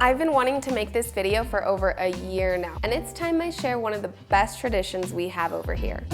I've been wanting to make this video for over a year now, and it's time I share one of the best traditions we have over here.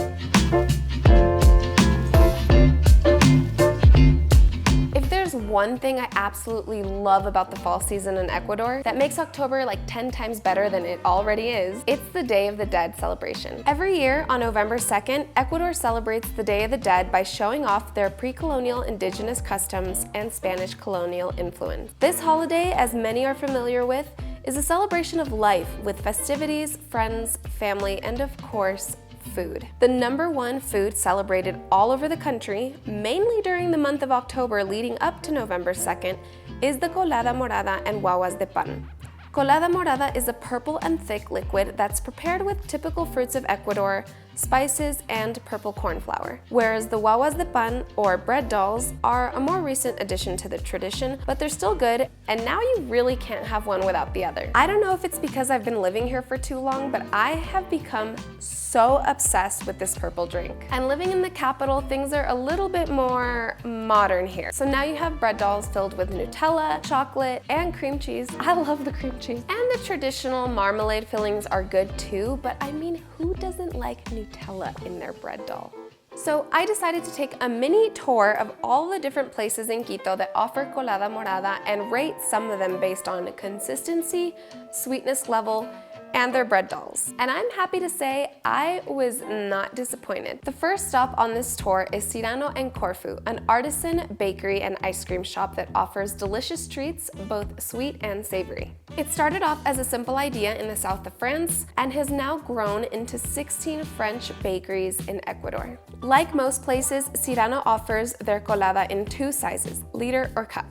If there's one thing I absolutely love about the fall season in Ecuador that makes October like 10 times better than it already is, it's the Day of the Dead celebration. Every year on November 2nd, Ecuador celebrates the Day of the Dead by showing off their pre-colonial indigenous customs and Spanish colonial influence. This holiday, as many are familiar with, is a celebration of life with festivities, friends, family, and of course, food. The #1 food celebrated all over the country, mainly during the month of October leading up to November 2nd, is the Colada Morada and guaguas de pan. Colada Morada is a purple and thick liquid that's prepared with typical fruits of Ecuador, spices, and purple corn flour. Whereas the guaguas de pan, or bread dolls, are a more recent addition to the tradition, but they're still good, and now you really can't have one without the other. I don't know if it's because I've been living here for too long, but I have become so obsessed with this purple drink. And living in the capital, things are a little bit more modern here. So now you have bread dolls filled with Nutella, chocolate, and cream cheese. I love the cream cheese. And the traditional marmalade fillings are good too, but I mean, who doesn't like Nutella in their bread doll? So I decided to take a mini tour of all the different places in Quito that offer Colada Morada and rate some of them based on consistency, sweetness level, and their bread dolls. And I'm happy to say I was not disappointed. The first stop on this tour is Serano and Corfu, an artisan bakery and ice cream shop that offers delicious treats, both sweet and savory. It started off as a simple idea in the south of France and has now grown into 16 French bakeries in Ecuador. Like most places, Serano offers their colada in 2 sizes, liter or cup.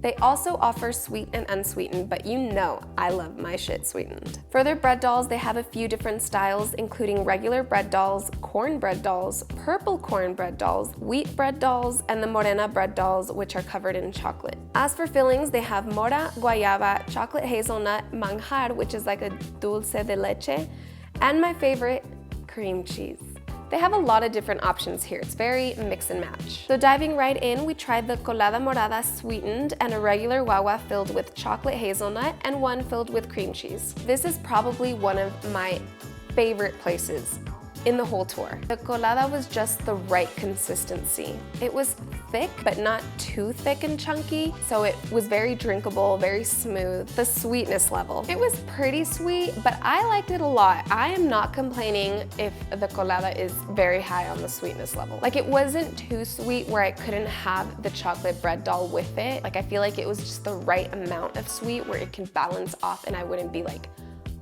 They also offer sweet and unsweetened, but you know I love my shit sweetened. For their bread dolls, they have a few different styles, including regular bread dolls, corn bread dolls, purple corn bread dolls, wheat bread dolls, and the morena bread dolls, which are covered in chocolate. As for fillings, they have mora, guayaba, chocolate hazelnut, manjar, which is like a dulce de leche, and my favorite, cream cheese. They have a lot of different options here. It's very mix and match. So diving right in, we tried the Colada Morada sweetened and a regular guagua filled with chocolate hazelnut and one filled with cream cheese. This is probably one of my favorite places in the whole tour. The colada was just the right consistency. It was thick, but not too thick and chunky, so it was very drinkable, very smooth. The sweetness level, it was pretty sweet, but I liked it a lot. I am not complaining if the colada is very high on the sweetness level. Like, it wasn't too sweet where I couldn't have the chocolate bread doll with it. Like, I feel like it was just the right amount of sweet where it can balance off and I wouldn't be like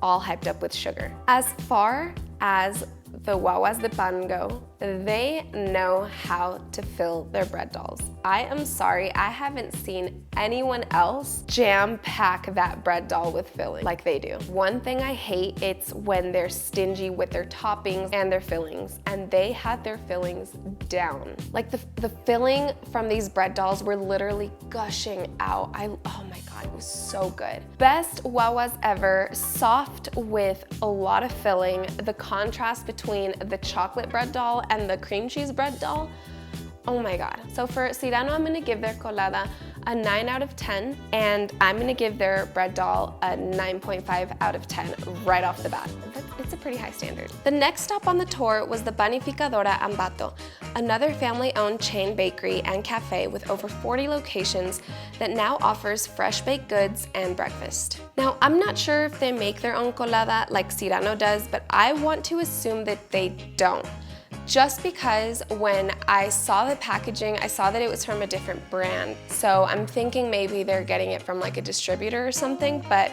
all hyped up with sugar. As far as the guaguas de pan go, they know how to fill their bread dolls. I am sorry, I haven't seen anyone else jam-pack that bread doll with filling like they do. One thing I hate, it's when they're stingy with their toppings and their fillings, and they had their fillings down. Like the filling from these bread dolls were literally gushing out. Oh my God, it was so good. Best guaguas ever, soft with a lot of filling. The contrast between the chocolate bread doll and the cream cheese bread doll, oh my God. So for Serano, I'm gonna give their colada a 9 out of 10, and I'm gonna give their bread doll a 9.5 out of 10 right off the bat. It's a pretty high standard. The next stop on the tour was the Banificadora Ambatto, another family-owned chain bakery and cafe with over 40 locations that now offers fresh baked goods and breakfast. Now, I'm not sure if they make their own colada like Serano does, but I want to assume that they don't. Just because when I saw the packaging, I saw that it was from a different brand. So I'm thinking maybe they're getting it from like a distributor or something, but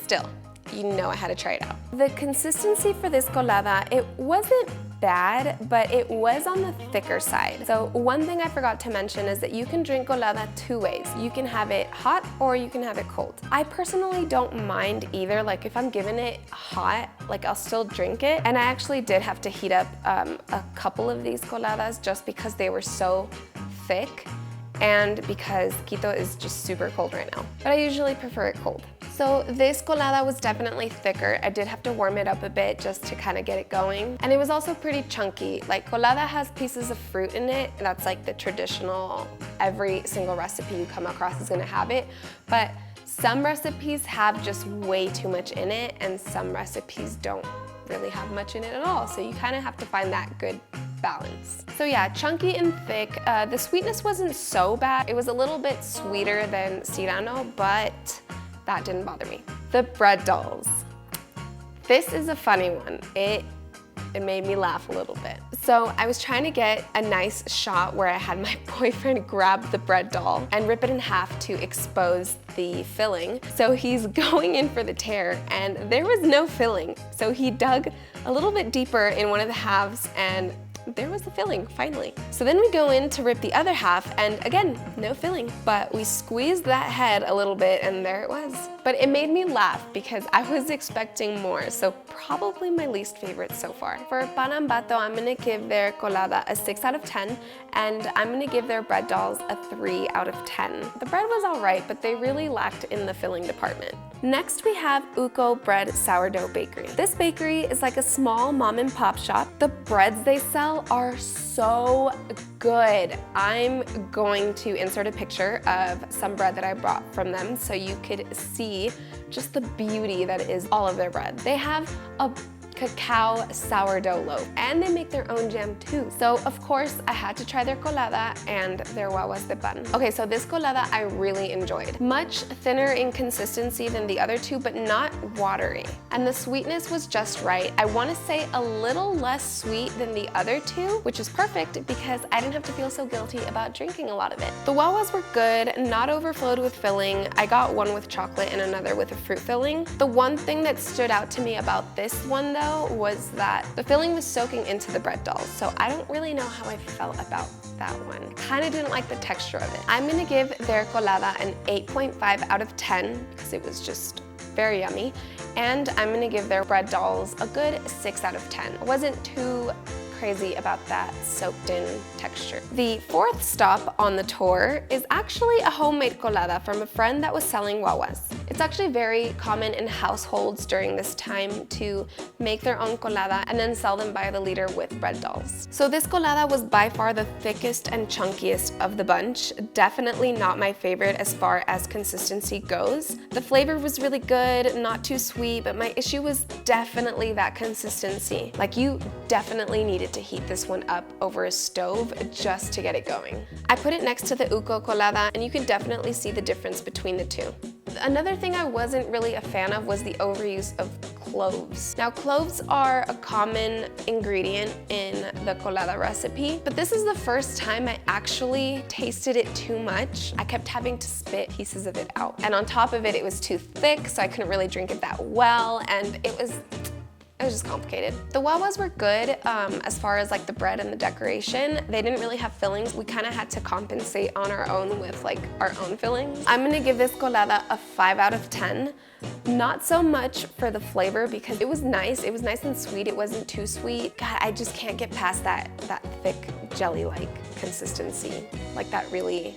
still, you know I had to try it out. The consistency for this colada, it wasn't bad, but it was on the thicker side. So one thing I forgot to mention is that you can drink colada 2 ways. You can have it hot or you can have it cold. I personally don't mind either. Like, if I'm given it hot, like, I'll still drink it. And I actually did have to heat up a couple of these coladas just because they were so thick and because Quito is just super cold right now. But I usually prefer it cold. So this colada was definitely thicker. I did have to warm it up a bit just to kind of get it going. And it was also pretty chunky. Like, colada has pieces of fruit in it. That's like the traditional, every single recipe you come across is gonna have it. But Some recipes have just way too much in it, and some recipes don't really have much in it at all. So you kind of have to find that good balance. So yeah, chunky and thick. The sweetness wasn't so bad. It was a little bit sweeter than Serano, but that didn't bother me. The bread dolls. This is a funny one. It made me laugh a little bit. So I was trying to get a nice shot where I had my boyfriend grab the bread doll and rip it in half to expose the filling. So he's going in for the tear and there was no filling. So he dug a little bit deeper in one of the halves and there was the filling, finally. So then we go in to rip the other half and again, no filling. But we squeezed that head a little bit and there it was. But it made me laugh because I was expecting more, so probably my least favorite so far. For Pan Ambatto, I'm gonna give their colada a 6 out of 10 and I'm gonna give their bread dolls a 3 out of 10. The bread was all right, but they really lacked in the filling department. Next we have Uco Bread Sourdough Bakery. This bakery is like a small mom and pop shop. The breads they sell are so good. I'm going to insert a picture of some bread that I brought from them so you could see just the beauty that is all of their bread. They have a cacao sourdough loaf and they make their own jam too. So of course I had to try their colada and their guaguas de pan. Okay, so this colada I really enjoyed. Much thinner in consistency than the other two, but not watery. And the sweetness was just right. I want to say a little less sweet than the other two, which is perfect because I didn't have to feel so guilty about drinking a lot of it. The guaguas were good, not overflowed with filling. I got one with chocolate and another with a fruit filling. The one thing that stood out to me about this one though was that the filling was soaking into the bread dolls, so I don't really know how I felt about that one. Kind of didn't like the texture of it. I'm gonna give their colada an 8.5 out of 10 because it was just very yummy, and I'm gonna give their bread dolls a good 6 out of 10. It wasn't too crazy about that soaked in texture. The fourth stop on the tour is actually a homemade colada from a friend that was selling guaguas. It's actually very common in households during this time to make their own colada and then sell them by the liter with bread dolls. So this colada was by far the thickest and chunkiest of the bunch. Definitely not my favorite as far as consistency goes. The flavor was really good, not too sweet, but my issue was definitely that consistency. Like you definitely needed to heat this one up over a stove just to get it going. I put it next to the Uco colada and you can definitely see the difference between the two. Another thing I wasn't really a fan of was the overuse of cloves. Now cloves are a common ingredient in the colada recipe, but this is the first time I actually tasted it too much. I kept having to spit pieces of it out. And on top of it, it was too thick, so I couldn't really drink it that well, and it was just complicated. The guaguas were good as far as like the bread and the decoration. They didn't really have fillings. We kind of had to compensate on our own with like our own fillings. I'm gonna give this colada a 5 out of 10. Not so much for the flavor because it was nice. It was nice and sweet. It wasn't too sweet. God, I just can't get past that thick jelly-like consistency. Like that really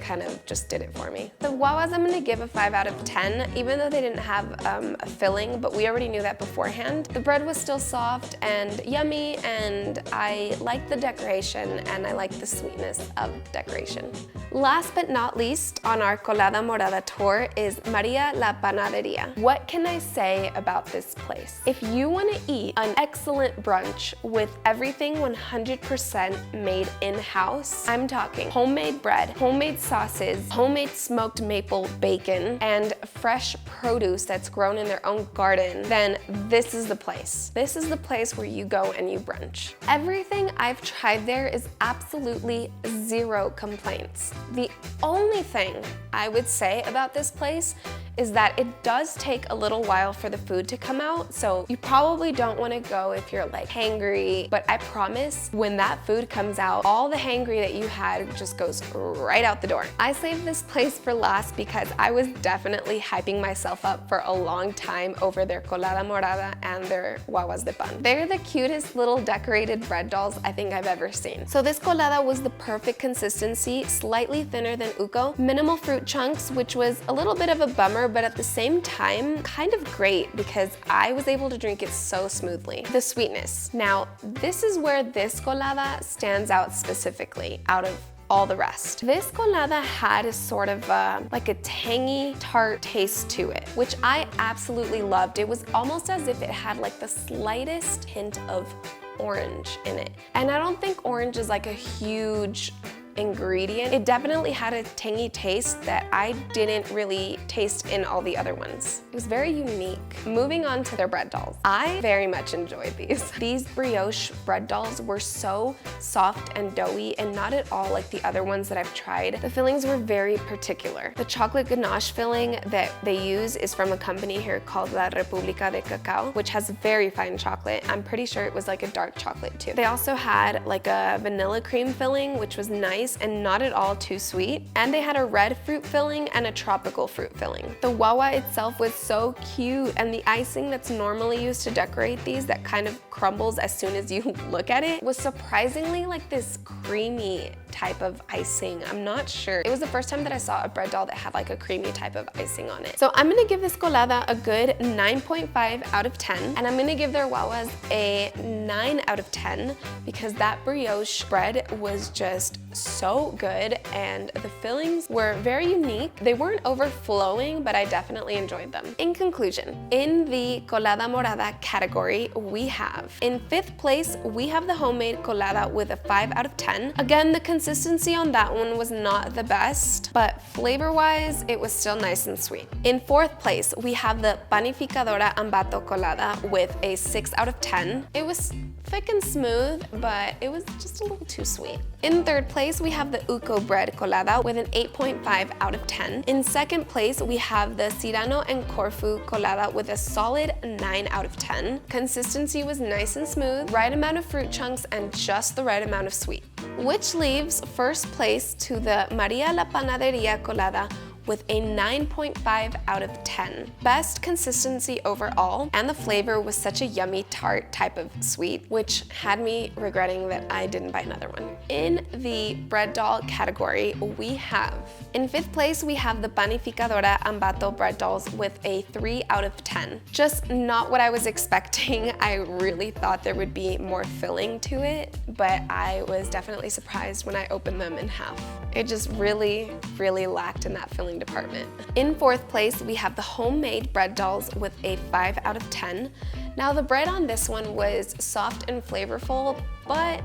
kind of just did it for me. The guaguas I'm gonna give a 5 out of 10, even though they didn't have a filling, but we already knew that beforehand. The bread was still soft and yummy, and I liked the decoration and I liked the sweetness of decoration. Last but not least on our Colada Morada tour is Maria la Panaderia. What can I say about this place? If you wanna eat an excellent brunch with everything 100% made in-house, I'm talking homemade bread, homemade sauces, homemade smoked maple bacon, and fresh produce that's grown in their own garden, then this is the place. This is the place where you go and you brunch. Everything I've tried there is absolutely zero complaints. The only thing I would say about this place is that it does take a little while for the food to come out, so you probably don't want to go if you're like hangry, but I promise when that food comes out, all the hangry that you had just goes right out the door. I saved this place for last because I was definitely hyping myself up for a long time over their Colada Morada and their guaguas de pan. They're the cutest little decorated bread dolls I think I've ever seen. So this colada was the perfect consistency, slightly thinner than Uco, minimal fruit chunks, which was a little bit of a bummer, but at the same time, kind of great because I was able to drink it so smoothly. The sweetness. Now, this is where this colada stands out specifically out of all the rest. This colada had sort of like a tangy, tart taste to it, which I absolutely loved. It was almost as if it had like the slightest hint of orange in it. And I don't think orange is like a huge ingredient. It definitely had a tangy taste that I didn't really taste in all the other ones. It was very unique. Moving on to their bread dolls. I very much enjoyed these. These brioche bread dolls were so soft and doughy and not at all like the other ones that I've tried. The fillings were very particular. The chocolate ganache filling that they use is from a company here called La República de Cacao, which has very fine chocolate. I'm pretty sure it was like a dark chocolate too. They also had like a vanilla cream filling, which was nice and not at all too sweet. And they had a red fruit filling and a tropical fruit filling. The wawa itself was so cute, and the icing that's normally used to decorate these that kind of crumbles as soon as you look at it was surprisingly like this creamy type of icing. I'm not sure. It was the first time that I saw a bread doll that had like a creamy type of icing on it. So I'm gonna give this colada a good 9.5 out of 10, and I'm gonna give their wawas a 9 out of 10 because that brioche bread was just so good and the fillings were very unique. They weren't overflowing, but I definitely enjoyed them. In conclusion, in the Colada Morada category, we have in 5th place, we have the homemade colada with a 5 out of 10. Again, the consistency on that one was not the best, but flavor-wise, it was still nice and sweet. In 4th place, we have the Banificadora Ambatto colada with a 6 out of 10. It was thick and smooth, but it was just a little too sweet. In 3rd place, we have the Uco Bread colada with an 8.5 out of 10. In 2nd place, we have the Serano and Corfu colada with a solid 9 out of 10. Consistency was nice and smooth, right amount of fruit chunks, and just the right amount of sweet. Which leaves 1st place to the Maria la Panaderia colada with a 9.5 out of 10. Best consistency overall, and the flavor was such a yummy tart type of sweet, which had me regretting that I didn't buy another one. In the bread doll category, we have, in 5th place, we have the Banificadora Ambatto bread dolls with a 3 out of 10. Just not what I was expecting. I really thought there would be more filling to it, but I was definitely surprised when I opened them in half. It just really, really lacked in that filling department. In 4th place, we have the homemade bread dolls with a 5 out of 10. Now the bread on this one was soft and flavorful, but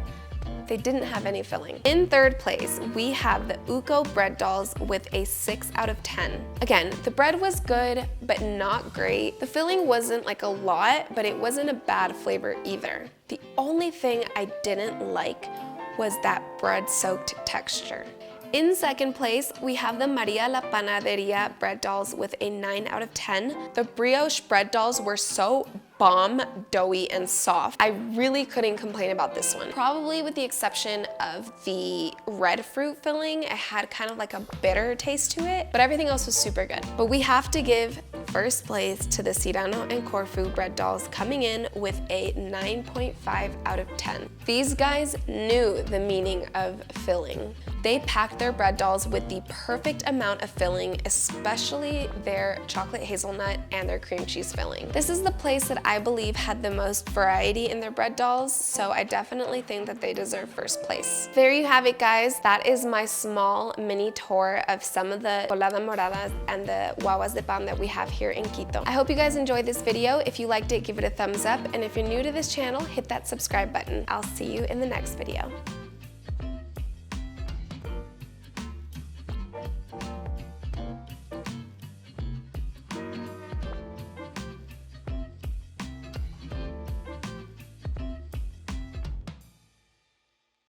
they didn't have any filling. In 3rd place, we have the Uco Bread dolls with a 6 out of 10. Again, the bread was good, but not great. The filling wasn't like a lot, but it wasn't a bad flavor either. The only thing I didn't like was that bread-soaked texture. In 2nd place, we have the Maria la Panaderia bread dolls with a 9 out of 10. The brioche bread dolls were so bomb, doughy, and soft. I really couldn't complain about this one. Probably with the exception of the red fruit filling. It had kind of like a bitter taste to it, but everything else was super good. But we have to give 1st place to the Serano and Corfu bread dolls, coming in with a 9.5 out of 10. These guys knew the meaning of filling. They packed their bread dolls with the perfect amount of filling, especially their chocolate hazelnut and their cream cheese filling. This is the place that I believe had the most variety in their bread dolls, so I definitely think that they deserve 1st place. There you have it, guys. That is my small mini tour of some of the Colada Moradas and the Wawas de Pan that we have here in Quito. I hope you guys enjoyed this video. If you liked it, give it a thumbs up, and if you're new to this channel, hit that subscribe button. I'll see you in the next video.